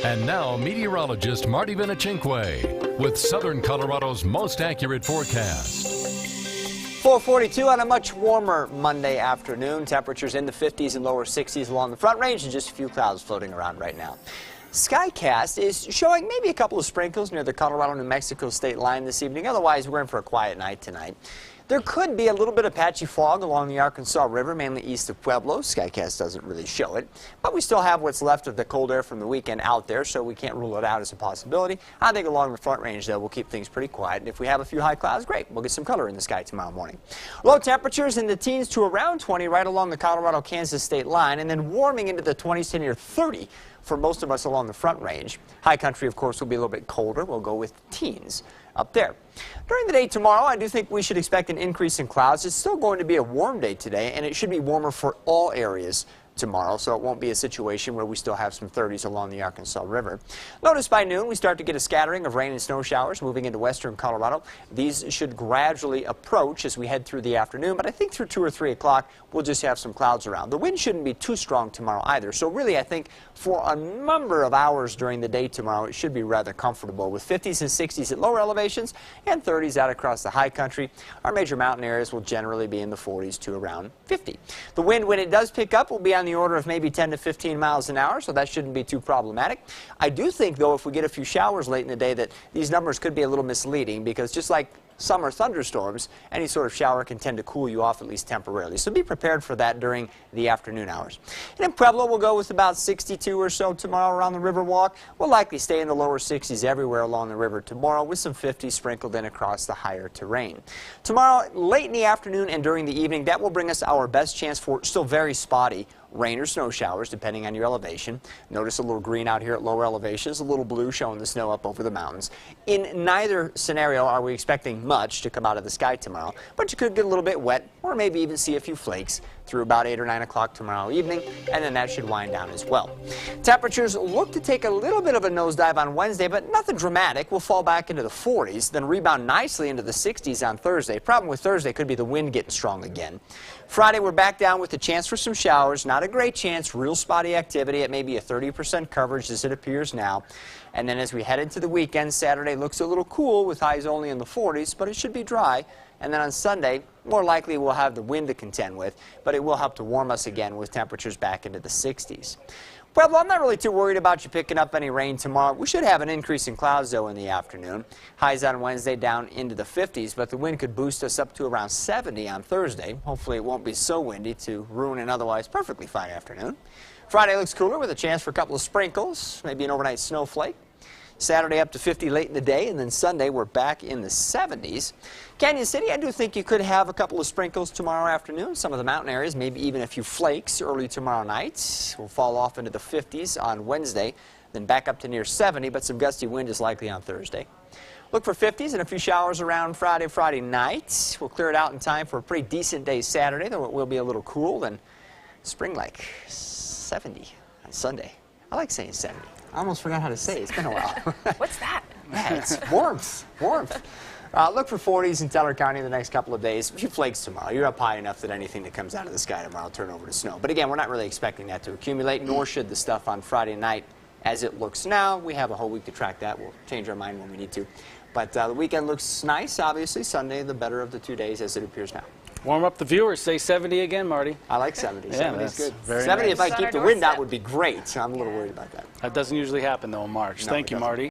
And now, meteorologist Marty with Southern Colorado's most accurate forecast. 4:42 on a much warmer Monday afternoon. Temperatures in the 50s and lower 60s along the Front Range, and just a few clouds floating around right now. Skycast is showing maybe a couple of sprinkles near the Colorado-New Mexico state line this evening. Otherwise, we're in for a quiet night tonight. There could be a little bit of patchy fog along the Arkansas River, mainly east of Pueblo. Skycast doesn't really show it, but we still have what's left of the cold air from the weekend out there, so we can't rule it out as a possibility. I think along the Front Range, though, we'll keep things pretty quiet, and if we have a few high clouds, great. We'll get some color in the sky tomorrow morning. Low temperatures in the teens to around 20 right along the Colorado-Kansas state line, and then warming into the 20s to near 30 for most of us along the Front Range. High country, of course, will be a little bit colder. We'll go with teens up there. During the day tomorrow, I do think we should expect an increase in clouds. It's still going to be a warm day today, and it should be warmer for all areas tomorrow, so it won't be a situation where we still have some 30s along the Arkansas River. Notice by noon we start to get a scattering of rain and snow showers moving into western Colorado. These should gradually approach as we head through the afternoon, but I think through 2 or 3 o'clock we'll just have some clouds around. The wind shouldn't be too strong tomorrow either, so really I think for a number of hours during the day tomorrow it should be rather comfortable with 50s and 60s at lower elevations and 30s out across the high country. Our major mountain areas will generally be in the 40s to around 50. The wind, when it does pick up, will be on the order of maybe 10 to 15 miles an hour, so that shouldn't be too problematic. I do think, though, if we get a few showers late in the day, that these numbers could be a little misleading, because just like summer thunderstorms, any sort of shower can tend to cool you off at least temporarily. So be prepared for that during the afternoon hours. And in Pueblo, we'll go with about 62 or so tomorrow around the Riverwalk. We'll likely stay in the lower 60s everywhere along the river tomorrow, with some 50s sprinkled in across the higher terrain. Tomorrow, late in the afternoon and during the evening, that will bring us our best chance for still very spotty rain or snow showers, depending on your elevation. Notice a little green out here at lower elevations, a little blue showing the snow up over the mountains. In neither scenario are we expecting much to come out of the sky tomorrow, but you could get a little bit wet or maybe even see a few flakes through about 8 or 9 o'clock tomorrow evening, and then that should wind down as well. Temperatures look to take a little bit of a nosedive on Wednesday, but nothing dramatic. We'll fall back into the 40s, then rebound nicely into the 60s on Thursday. Problem with Thursday could be the wind getting strong again. Friday, we're back down with a chance for some showers. Not a great chance, real spotty activity at maybe a 30% coverage as it appears now. And then as we head into the weekend, Saturday looks a little cool with highs only in the 40s, but it should be dry. And then on Sunday, more likely we'll have the wind to contend with, but it will help to warm us again with temperatures back into the 60s. Pueblo, I'm not really too worried about you picking up any rain tomorrow. We should have an increase in clouds, though, in the afternoon. Highs on Wednesday down into the 50s, but the wind could boost us up to around 70 on Thursday. Hopefully it won't be so windy to ruin an otherwise perfectly fine afternoon. Friday looks cooler with a chance for a couple of sprinkles, maybe an overnight snowflake. Saturday up to 50 late in the day, and then Sunday we're back in the 70s. Canyon City, I do think you could have a couple of sprinkles tomorrow afternoon. Some of the mountain areas, maybe even a few flakes early tomorrow night. We'll fall off into the 50s on Wednesday, then back up to near 70, but some gusty wind is likely on Thursday. Look for 50s and a few showers around Friday night. We'll clear it out in time for a pretty decent day Saturday, though it will be a little cool, and spring-like 70 on Sunday. I like saying 70. I almost forgot how to say it. It's been a while. What's that? Yeah, it's warmth. Look for 40s in Teller County in the next couple of days. A few flakes tomorrow. You're up high enough that anything that comes out of the sky tomorrow will turn over to snow. But again, we're not really expecting that to accumulate, nor should the stuff on Friday night as it looks now. We have a whole week to track that. We'll change our mind when we need to. But the weekend looks nice, obviously. Sunday, the better of the 2 days as it appears now. Warm up the viewers. Say 70 again, Marty. I like 70. Yeah, 70 is good. 70 nice. If I keep the wind out doorstep. would be great. I'm a little worried about that. That doesn't usually happen, though, in March. No, Thank you, doesn't. Marty.